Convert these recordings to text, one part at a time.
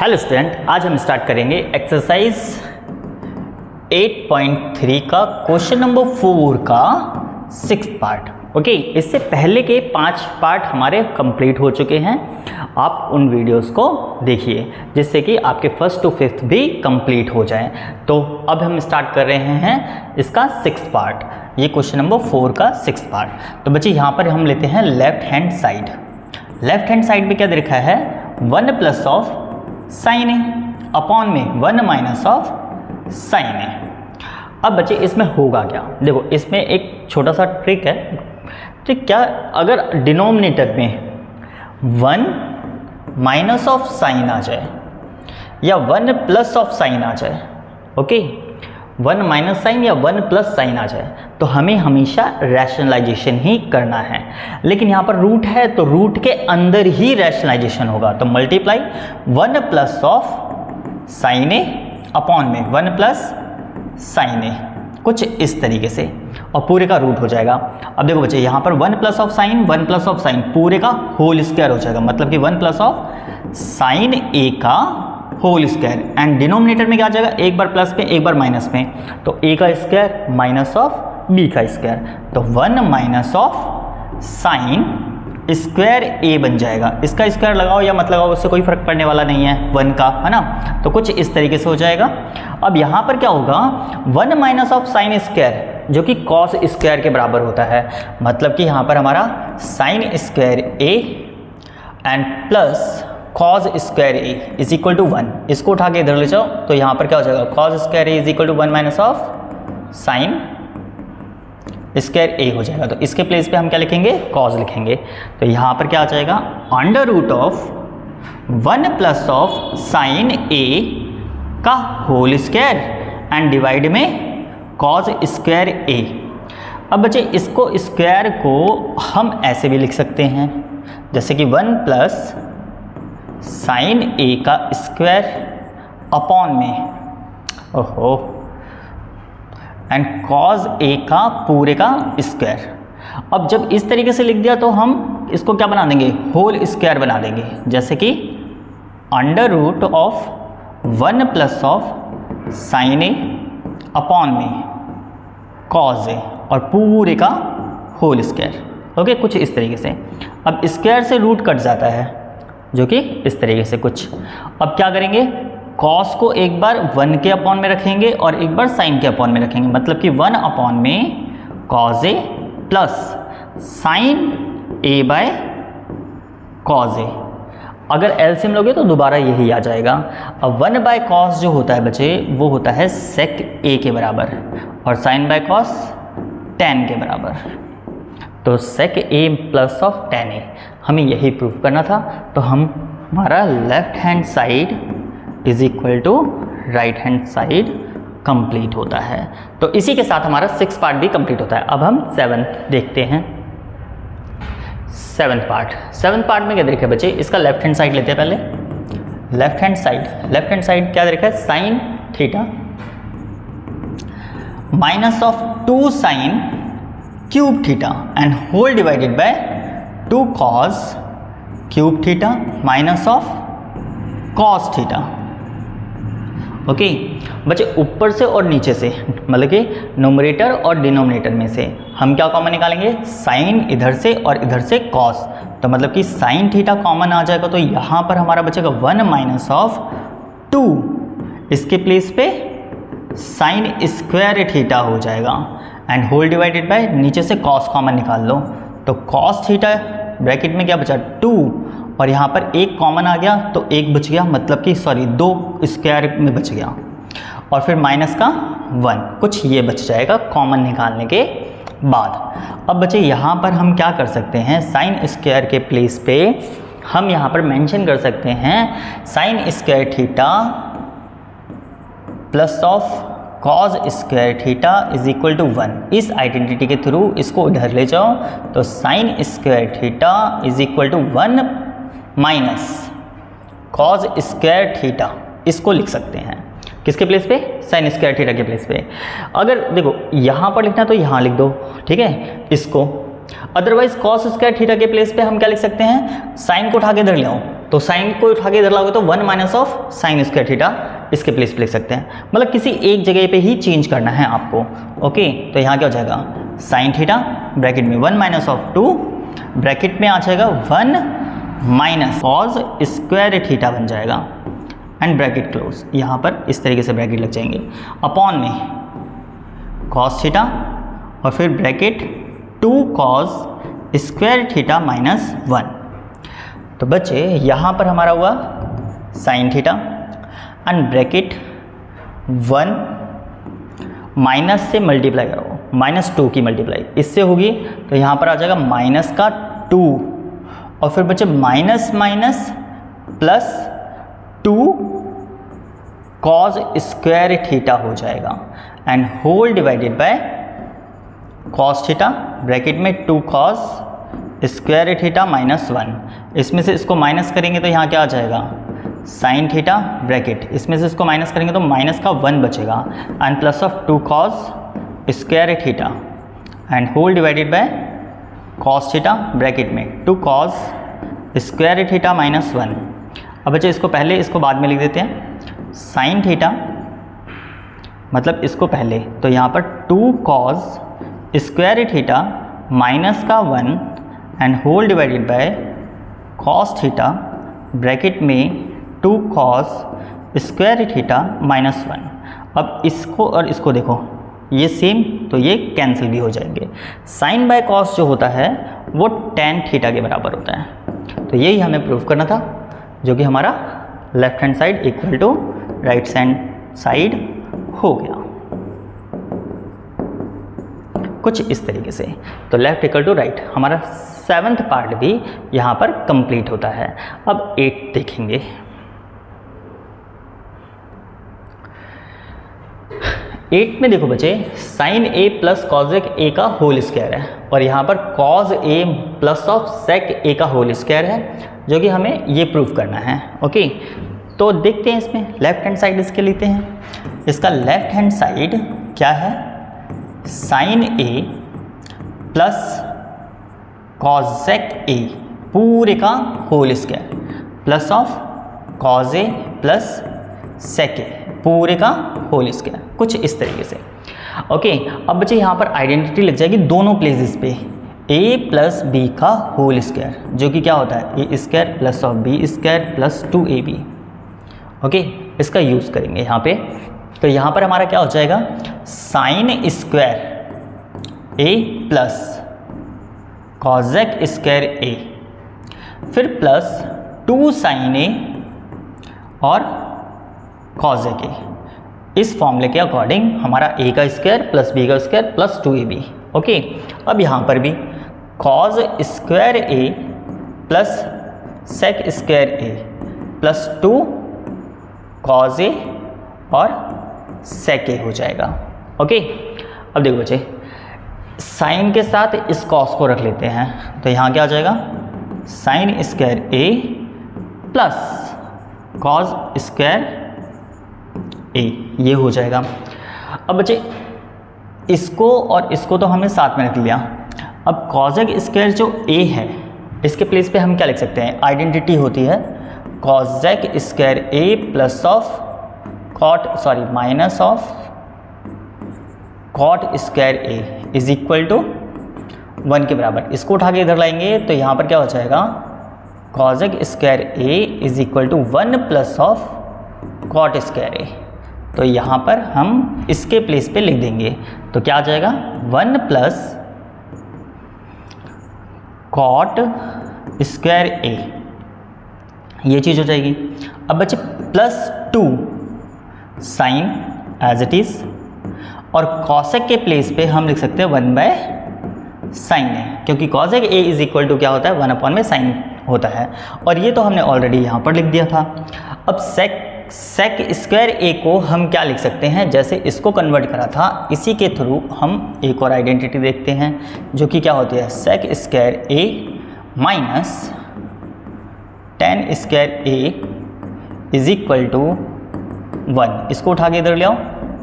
Hello student, आज हम start करेंगे एक्सरसाइज 8.3 का क्वेश्चन नंबर 4 का 6th पार्ट। ओके, इससे पहले के 5 पार्ट हमारे कंप्लीट हो चुके हैं। आप उन वीडियोस को देखिए जिससे कि आपके 1st to 5th भी कंप्लीट हो जाए। तो अब हम स्टार्ट कर रहे हैं इसका 6th पार्ट, ये क्वेश्चन नंबर 4 का 6th पार्ट। तो बच्चे यहाँ पर हम लेते हैं left hand side. Left hand side में क्या दे रखा है, 1 plus of sine A upon में 1 माइनस ऑफ साइन ए। अब बच्चे इसमें होगा क्या, देखो इसमें एक छोटा सा ट्रिक है। ठीक, क्या अगर डिनोमिनेटर में 1 माइनस ऑफ साइन आ जाए या 1 प्लस ऑफ साइन आ जाए, ओके 1 माइनस साइन या 1 प्लस साइन आ जाए तो हमें हमेशा रैशनलाइजेशन ही करना है। लेकिन यहाँ पर रूट है तो रूट के अंदर ही रैशनलाइजेशन होगा। तो multiply 1 plus of sine A upon में 1 प्लस साइन ए, कुछ इस तरीके से, और पूरे का रूट हो जाएगा। अब देखो बच्चे यहाँ पर 1 plus of sign 1 plus of sign पूरे का होल स्क्वायर हो जाएगा, मतलब कि 1 प्लस ऑफ साइन ए का होल स्क्वायर। एंड डिनोमिनेटर में क्या आ जाएगा, एक बार प्लस में एक बार माइनस में, तो ए का स्क्वायर माइनस ऑफ बी का स्क्वायर, तो 1 माइनस ऑफ साइन स्क्वायर ए बन जाएगा। इसका स्क्वायर लगाओ या मत लगाओ उससे कोई फर्क पड़ने वाला नहीं है 1 का, है ना। तो कुछ इस तरीके से हो जाएगा। अब यहाँ पर क्या होगा, 1 माइनस ऑफ साइन स्क्वायर जो कि कॉस स्क्वायर के बराबर होता है, मतलब कि यहाँ पर हमारा sine square A and plus cos square A is equal to 1। इसको उठा के इधर ले जाओ तो यहाँ पर क्या हो जाएगा, cos square A is equal to 1 minus of sine square A हो जाएगा। तो इसके प्लेस पे हम क्या लिखेंगे, कॉज लिखेंगे। तो यहाँ पर क्या आ जाएगा, under root of 1 plus of sine A का होल स्क्वायर एंड डिवाइड में कॉज स्क्वायर ए। अब बच्चे इसको स्क्वायर को हम ऐसे भी लिख सकते हैं, जैसे कि 1 प्लस साइन ए का स्क्वायर अपॉन में ओहो एंड कॉज ए का पूरे का स्क्वायर। अब जब इस तरीके से लिख दिया तो हम इसको क्या बना देंगे, होल स्क्वायर बना देंगे, जैसे कि under root of 1 plus of sine A upon में कॉज ए और पूरे का होल स्क्वायर। ओके, कुछ इस तरीके से। अब स्क्वायर से रूट कट जाता है जो कि इस तरीके से कुछ। अब क्या करेंगे, कॉस को एक बार 1 के अपॉन में रखेंगे और एक बार साइन के अपॉन में रखेंगे, मतलब कि 1 अपॉन में cos A plus sign A bye cause ए। अगर एलसीएम लोगे तो दोबारा यही आ जाएगा। अब 1 बाय कॉस जो होता है बच्चे वो होता है सेक ए के बराबर और साइन बाय कॉस tan के बराबर। तो sec A plus of tan A हमें यही प्रूव करना था। तो हमारा left hand side is equal to right hand side complete होता है। तो इसी के साथ हमारा 6th पार्ट भी कंप्लीट होता है। अब हम 7th देखते हैं। 7th पार्ट में क्या देखा बच्चे, इसका लेफ्ट हैंड साइड लेते हैं पहले। लेफ्ट हैंड साइड क्या देखा है, sine theta minus of 2 sine cube theta and whole divided by 2 cos cube theta minus of cos theta. Okay बच्चे, ऊपर से और नीचे से, मतलब कि नोमरेटर और डिनोमिनेटर में से हम क्या कॉमन निकालेंगे, साइन इधर से और इधर से कॉस। तो मतलब कि साइन थीटा कॉमन आ जाएगा, तो यहाँ पर हमारा बचेगा 1 माइनस ऑफ 2, इसके प्लेस पे साइन स्क्वायर थीटा हो जाएगा एंड होल डिवाइडेड बाय नीचे से कॉस कॉमन निकाल लो, तो कॉस थीटा ब्रैकेट में क्या बचा 2 और यहाँ पर एक कॉमन आ गया तो एक बच गया, मतलब कि सॉरी 2 स्क्वायर में बच गया और फिर माइनस का 1, कुछ ये बच जाएगा कॉमन निकालने के बाद। अब बच्चे यहाँ पर हम क्या कर सकते हैं, साइन स्क्वायर के प्लेस पे हम यहाँ पर मेंशन कर सकते हैं sine square theta plus of cos square theta is equal to 1। इस आइडेंटिटी के थ्रू इसको इधर ले जाओ तो sine square theta is equal to 1 minus cos square theta, इसको लिख सकते हैं किसके प्लेस पे, साइन स्क्वायर थीटा के प्लेस पे। अगर देखो यहाँ पर लिखना तो यहाँ लिख दो, ठीक है इसको। अदरवाइज कॉस स्क्वायर थीटा के प्लेस पे हम क्या लिख सकते हैं, साइन को उठा के इधर ले आओ, तो साइन को उठा के इधर लाओगे तो 1 minus of sine square theta इसके प्लेस पे लिख सकते हैं, मतलब किसी एक जगह पे ही चेंज करना है आपको। ओके, तो यहाँ क्या हो जाएगा साइन थीटा ब्रैकेट में 1 माइनस ऑफ 2 ब्रैकेट में आ जाएगा 1 माइनस कॉस स्क्वायर थीटा बन जाएगा एंड ब्रैकेट क्लोज। यहाँ पर इस तरीके से ब्रैकेट लग जाएंगे अपॉन में कॉस थीटा और फिर bracket 2 cos square theta minus 1। तो बच्चे यहाँ पर हमारा हुआ sine theta and bracket 1 minus से मल्टीप्लाई करो, -2 की मल्टीप्लाई इससे होगी तो यहाँ पर आ जाएगा माइनस का 2 और फिर बच्चे minus minus plus 2 cos square theta हो जाएगा and whole divided by cos theta bracket में 2 कॉस स्क्वायर थीटा माइनस 1। इसमें से इसको माइनस करेंगे तो यहाँ क्या आ जाएगा साइन थीटा ब्रैकेट, इसमें से इसको माइनस करेंगे तो माइनस का 1 बचेगा and plus of 2 cos square theta and whole divided by cos theta bracket में 2 कॉस स्क्वायर थीटा माइनस 1। अब बच्चे इसको पहले इसको बाद में लिख देते हैं साइन थीटा मतलब इसको पहले, तो यहाँ पर 2 कॉस स्क्वायर थीटा माइनस का 1 and whole divided by cos theta bracket में 2 कॉस स्क्वायर थीटा माइनस 1। अब इसको और इसको देखो ये सेम तो ये कैंसिल भी हो जाएंगे। साइन बाय कॉस जो होता है वो टेन थीटा के बराबर होता है, तो यही हमें प्रूव करना था, जो कि हमारा left hand side equal to right hand side हो गया कुछ इस तरीके से। तो लेफ्ट इक्वल टू राइट हमारा 7th पार्ट भी यहाँ पर कंप्लीट होता है। अब 8 देखेंगे। 8 में देखो बच्चे साइन ए प्लस कॉजेक ए का होल स्क्वायर है और यहाँ पर cos A plus of sec A का होल स्क्वायर है, जो कि हमें ये प्रूफ करना है। ओके, तो देखते हैं इसमें लेफ्ट हैंड साइड इसके लेते हैं। इसका लेफ्ट हैंड साइड क्या है साइन ए प्लस कॉजेक ए पूरे का whole square plus of cos A plus sec A पूरे का होल स्क्वायर कुछ इस तरीके से। ओके, अब बच्चे यहाँ पर आइडेंटिटी लग जाएगी दोनों प्लेसेस पे a प्लस बी का होल स्क्वायर, जो कि क्या होता है A square plus of B square plus 2ab। Okay, इसका यूज़ करेंगे यहाँ पे। तो यहाँ पर हमारा क्या हो जाएगा sign square A plus कॉजेक square ए फिर प्लस 2 साइन ए और कॉजेक ए। इस फॉर्मूले के अकॉर्डिंग हमारा a का स्क्वायर प्लस b का स्क्वायर प्लस 2ab। ओके, अब यहाँ पर भी cause square A plus sec square A plus 2 cause A और सेक ए हो जाएगा। ओके, अब देखो बच्चे साइन के साथ इस कॉस को रख लेते हैं, तो यहाँ क्या आ जाएगा sign square A plus cos square ए, ये हो जाएगा। अब बच्चे इसको और इसको तो हमने साथ में रख लिया। अब कॉजेक स्क्वायर जो ए है इसके प्लेस पे हम क्या लिख सकते हैं आइडेंटिटी होती है cosec square A plus of minus of cot square A is equal to 1 के बराबर। इसको उठा के इधर लाएंगे तो यहाँ पर क्या हो जाएगा cosec square A is equal to 1 plus of cot square A. तो यहाँ पर हम इसके प्लेस पे लिख देंगे, तो क्या आ जाएगा 1 प्लस कॉट स्क्वायर ए, ये चीज़ हो जाएगी। अब बच्चे plus 2 sine as it is और कॉसेक के प्लेस पे हम लिख सकते हैं 1 बाय साइन ए, क्योंकि cosec A is equal to क्या होता है 1 अपॉन में साइन होता है, और ये तो हमने ऑलरेडी यहाँ पर लिख दिया था। अब सेक स्क्वायर ए को हम क्या लिख सकते हैं, जैसे इसको कन्वर्ट करा था इसी के थ्रू हम एक और आइडेंटिटी देखते हैं, जो कि क्या होती है sec square A minus tan square A is equal to 1। इसको उठा के इधर ले आओ,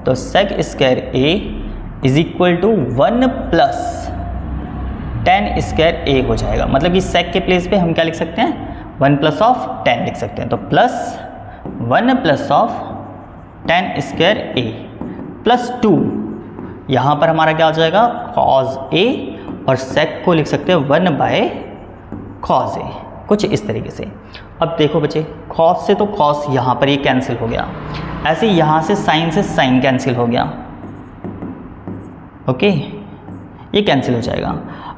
तो sec square A is equal to 1 plus tan square A हो जाएगा। मतलब कि सेक के प्लेस पे हम क्या लिख सकते हैं 1 प्लस ऑफ 10 लिख सकते हैं, तो plus 1 plus of 10 square A plus 2, यहाँ पर हमारा क्या हो जाएगा cos a, और sec को लिख सकते हैं 1 बाय cos a, कुछ इस तरीके से। अब देखो बच्चे, cos से तो cos यहाँ पर ये कैंसिल हो गया, ऐसे यहाँ से sin कैंसिल हो गया, ओके, ये कैंसिल हो जाएगा।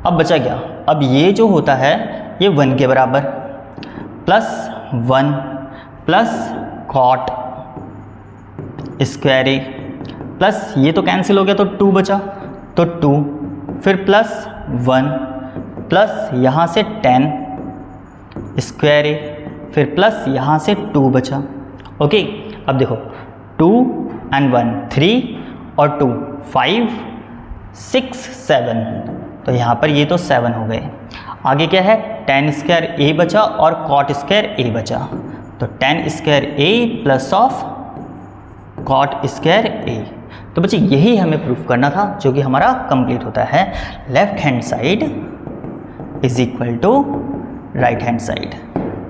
अब बचा क्या, अब ये जो होता है ये 1 के बराबर, plus 1 plus cot square A, plus ये तो कैंसिल हो गया तो 2 बचा, तो 2, फिर प्लस 1 प्लस यहाँ से 10 स्क्वायर ए, फिर प्लस यहाँ से 2 बचा, ओके। अब देखो 2 and 1 3 और 2 5 6 7, तो यहाँ पर ये तो 7 हो गए। आगे क्या है, 10 स्क्वायर ए बचा और cot स्क्वायर ए बचा, तो 10 square A plus of cot square A. तो बच्चे यही हमें प्रूफ करना था, जो कि हमारा कंप्लीट होता है left hand side is equal to right hand side.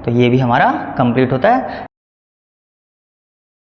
तो ये भी हमारा कंप्लीट होता है